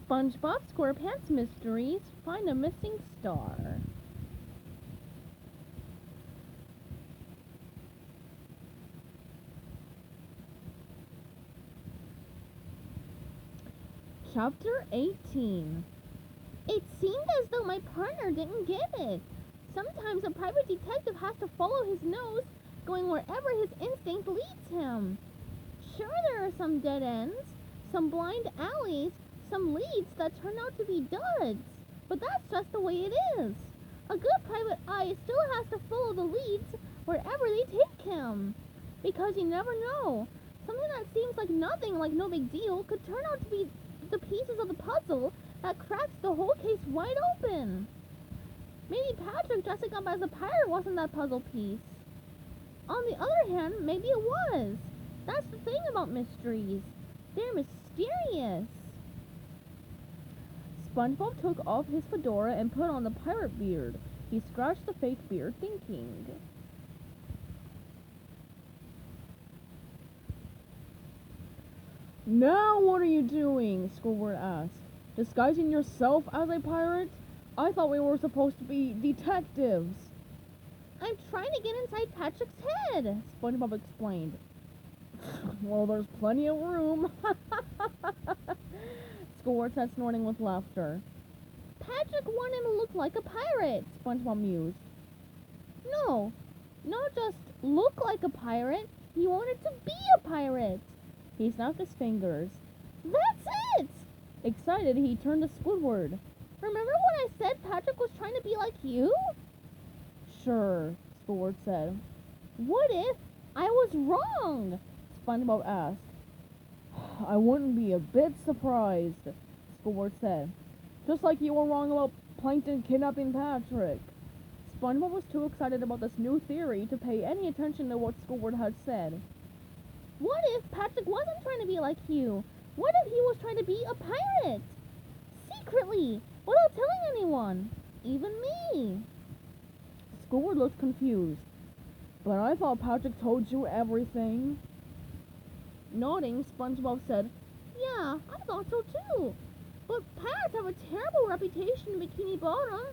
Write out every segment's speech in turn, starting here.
SpongeBob SquarePants Mysteries Find a Missing Star. Chapter 18. It seemed as though my partner didn't get it. Sometimes a private detective has to follow his nose, going wherever his instinct leads him. Sure, there are some dead ends, some blind alleys, some leads that turn out to be duds. But that's just the way it is. A good private eye still has to follow the leads wherever they take him. Because you never know. Something that seems like nothing, like no big deal, could turn out to be the pieces of the puzzle that cracks the whole case wide open. Maybe Patrick dressing up as a pirate wasn't that puzzle piece. On the other hand, maybe it was. That's the thing about mysteries. They're mysterious. SpongeBob took off his fedora and put on the pirate beard. He scratched the fake beard, thinking. Now what are you doing? Squidward asked. Disguising yourself as a pirate? I thought we were supposed to be detectives. I'm trying to get inside Patrick's head, SpongeBob explained. Well, there's plenty of room. Squidward said, snorting with laughter. Patrick wanted to look like a pirate, SpongeBob mused. No, not just look like a pirate. He wanted to be a pirate. He snapped his fingers. That's it! Excited, he turned to Squidward. Remember when I said Patrick was trying to be like you? Sure, Squidward said. What if I was wrong? SpongeBob asked. I wouldn't be a bit surprised, Squidward said. Just like you were wrong about Plankton kidnapping Patrick. SpongeBob was too excited about this new theory to pay any attention to what Squidward had said. What if Patrick wasn't trying to be like you? What if he was trying to be a pirate? Secretly, without telling anyone. Even me. Squidward looked confused. But I thought Patrick told you everything. Nodding, SpongeBob said, Yeah, I thought so too. But pirates have a terrible reputation in Bikini Bottom.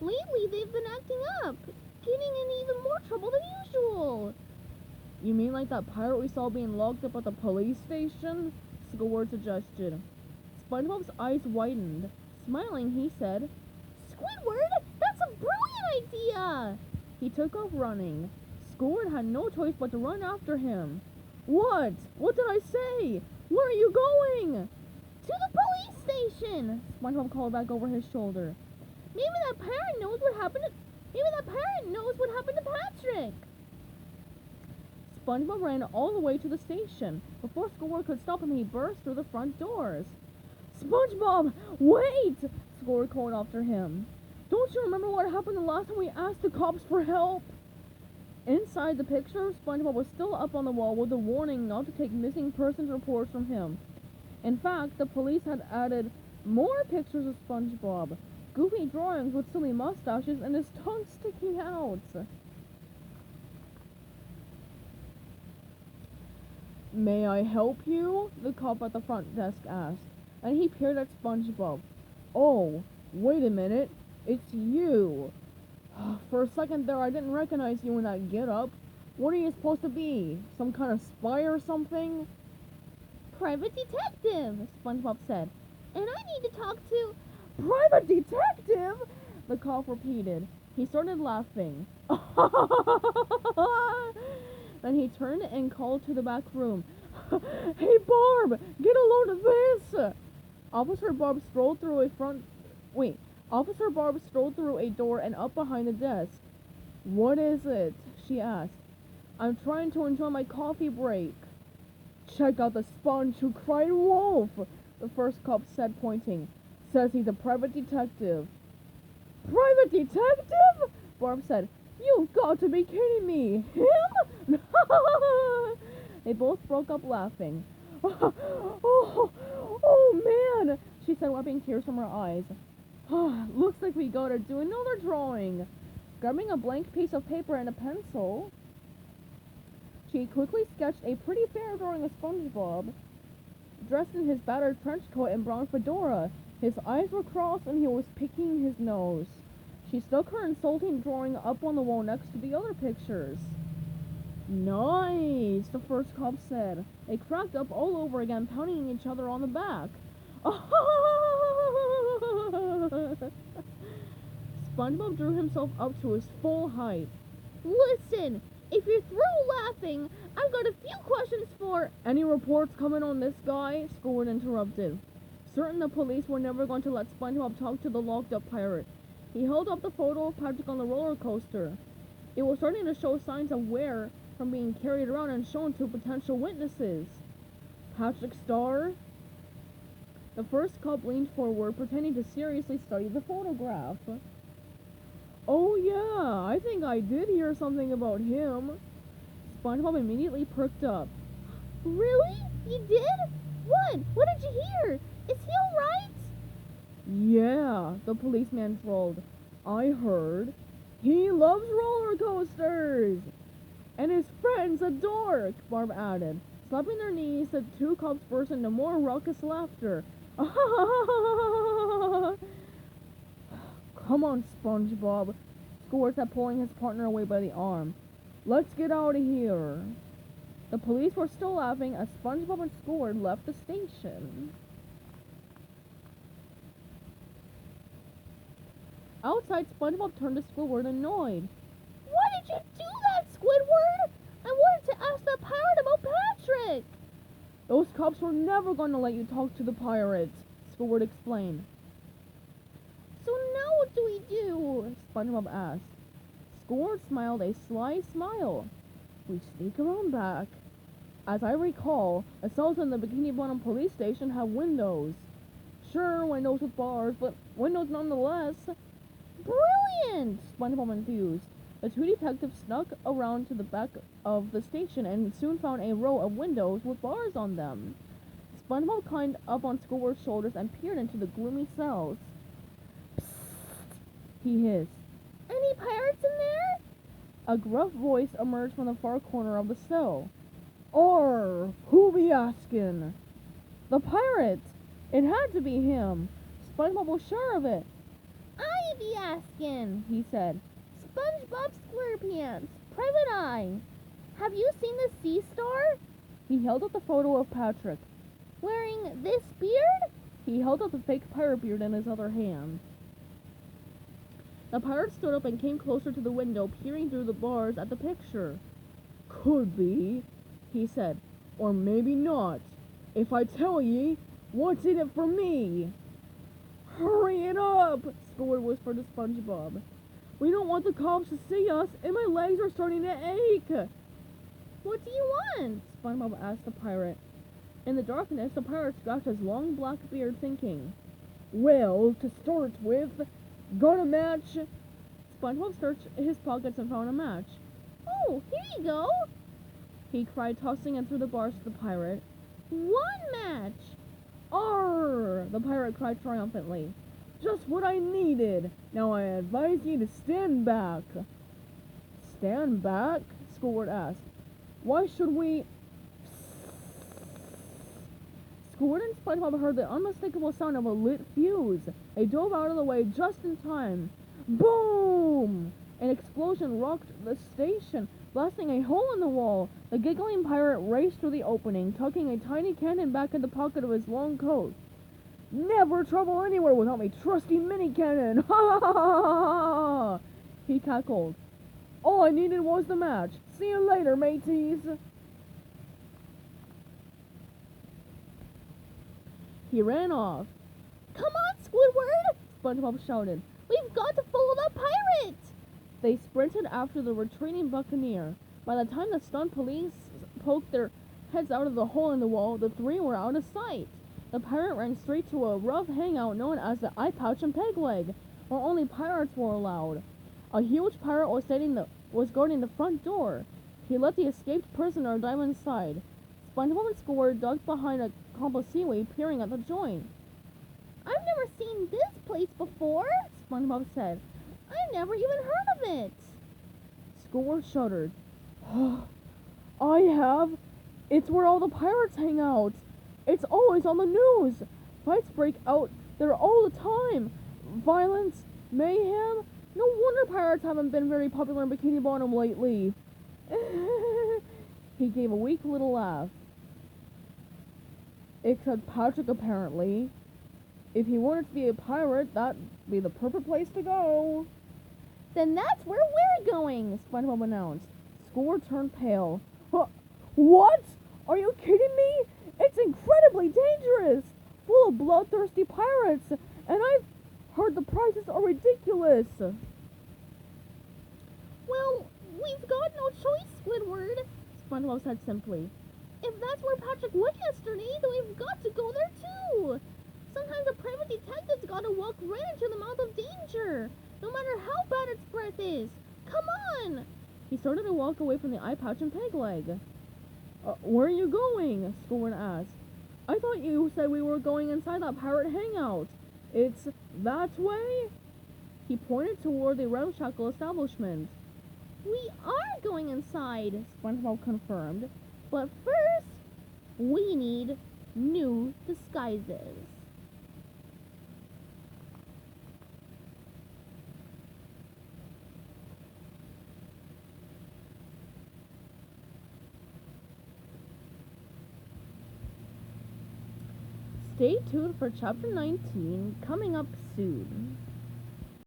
Lately, they've been acting up, getting in even more trouble than usual. You mean like that pirate we saw being locked up at the police station? Squidward suggested. SpongeBob's eyes widened. Smiling, he said, Squidward, that's a brilliant idea! He took off running. Squidward had no choice but to run after him. What? What did I say? Where are you going? To the police station! SpongeBob called back over his shoulder. Maybe that pirate knows what happened to Patrick! SpongeBob ran all the way to the station. Before Squidward could stop him, he burst through the front doors. SpongeBob, wait! Squidward called after him. Don't you remember what happened the last time we asked the cops for help? Inside the picture, SpongeBob was still up on the wall with a warning not to take missing persons reports from him. In fact, the police had added more pictures of SpongeBob, goofy drawings with silly mustaches and his tongue sticking out. May I help you? The cop at the front desk asked, and he peered at SpongeBob. Oh, wait a minute, it's you. For a second there, I didn't recognize you in that get-up. What are you supposed to be? Some kind of spy or something? Private detective, SpongeBob said. And I need to talk to... Private detective? The cop repeated. He started laughing. Then he turned and called to the back room. Hey, Barb, get a load of this! Officer Barb strolled through a door and up behind the desk. What is it? She asked. I'm trying to enjoy my coffee break. Check out the sponge who cried wolf, the first cop said, pointing. Says he's a private detective. Private detective? Barb said. You've got to be kidding me. Him? They both broke up laughing. Oh man, she said, wiping tears from her eyes. Looks like we gotta do another drawing. Grabbing a blank piece of paper and a pencil, she quickly sketched a pretty fair drawing of SpongeBob, dressed in his battered trench coat and brown fedora. His eyes were crossed and he was picking his nose. She stuck her insulting drawing up on the wall next to the other pictures. Nice, the first cop said. They cracked up all over again, pounding each other on the back. SpongeBob drew himself up to his full height. Listen, if you're through laughing, I've got a few questions for— Any reports coming on this guy? Squidward interrupted. Certain the police were never going to let SpongeBob talk to the locked-up pirate. He held up the photo of Patrick on the roller coaster. It was starting to show signs of wear from being carried around and shown to potential witnesses. Patrick Star? The first cop leaned forward, pretending to seriously study the photograph. Oh yeah, I think I did hear something about him. SpongeBob immediately perked up. Really? You did? What? What did you hear? Is he alright? Yeah, the policeman drawled. I heard. He loves roller coasters! And his friend's a dork, Barb added. Slapping their knees, the two cops burst into more raucous laughter. Come on, SpongeBob, Squidward said, pulling his partner away by the arm. Let's get out of here. The police were still laughing as SpongeBob and Squidward left the station. Outside, SpongeBob turned to Squidward, annoyed. Why did you do that, Squidward? I wanted to ask that pirate about Patrick. Those cops were never going to let you talk to the pirates, Squidward explained. So now what do we do? SpongeBob asked. Squidward smiled a sly smile. We sneak around back. As I recall, the cells in the Bikini Bottom police station have windows. Sure, windows with bars, but windows nonetheless. Brilliant! SpongeBob enthused. The two detectives snuck around to the back of the station and soon found a row of windows with bars on them. SpongeBob climbed up on Squidward's shoulders and peered into the gloomy cells. Psst! He hissed. Any pirates in there? A gruff voice emerged from the far corner of the cell. Or who be askin'? The pirate! It had to be him. SpongeBob was sure of it. I be askin', he said. SpongeBob SquarePants, Private Eye. Have you seen the sea star? He held up the photo of Patrick. Wearing this beard? He held up the fake pirate beard in his other hand. The pirate stood up and came closer to the window, peering through the bars at the picture. Could be, he said, or maybe not. If I tell ye, what's in it for me? Hurry it up, Squidward whispered to SpongeBob. We don't want the cops to see us, and my legs are starting to ache. What do you want? SpongeBob asked the pirate. In the darkness, the pirate scratched his long black beard, thinking. Well, to start with, got a match? SpongeBob searched his pockets and found a match. Oh, here you go, he cried, tossing it through the bars to the pirate. One match! Arr! The pirate cried triumphantly. Just what I needed. Now I advise ye to stand back. Stand back? Squidward asked. Why should we... Squidward and SpongeBob heard the unmistakable sound of a lit fuse. They dove out of the way just in time. Boom! An explosion rocked the station, blasting a hole in the wall. The giggling pirate raced through the opening, tucking a tiny cannon back in the pocket of his long coat. Never trouble anywhere without my trusty mini cannon! Ha ha ha ha! He cackled. All I needed was the match. See you later, mateys! He ran off. Come on, Squidward! SpongeBob shouted. We've got to follow that pirate! They sprinted after the retreating buccaneer. By the time the stunned police poked their heads out of the hole in the wall, the three were out of sight. The pirate ran straight to a rough hangout known as the Eye Pouch and Peg Leg, where only pirates were allowed. A huge pirate was guarding the front door. He let the escaped prisoner dive inside. SpongeBob and Squidward ducked behind a clump of seaweed, peering at the joint. I've never seen this place before, SpongeBob said. I've never even heard of it. Squidward shuddered. I have. It's where all the pirates hang out. It's always on the news. Fights break out there all the time. Violence, mayhem. No wonder pirates haven't been very popular in Bikini Bottom lately. He gave a weak little laugh. Except Patrick, apparently. If he wanted to be a pirate, that'd be the perfect place to go. Then that's where we're going, SpongeBob announced. Score turned pale. What? Are you kidding me? It's incredibly dangerous, full of bloodthirsty pirates, and I've heard the prices are ridiculous. Well, we've got no choice, Squidward, SpongeBob said simply. If that's where Patrick went yesterday, then we've got to go there too. Sometimes a private detective's gotta walk right into the mouth of danger, no matter how bad its breath is. Come on! He started to walk away from the eye pouch and peg leg. Where are you going? Squidward asked. I thought you said we were going inside that pirate hangout. It's that way? He pointed toward the ramshackle establishment. We are going inside, SpongeBob confirmed. But first, we need new disguises. Stay tuned for Chapter 19, coming up soon.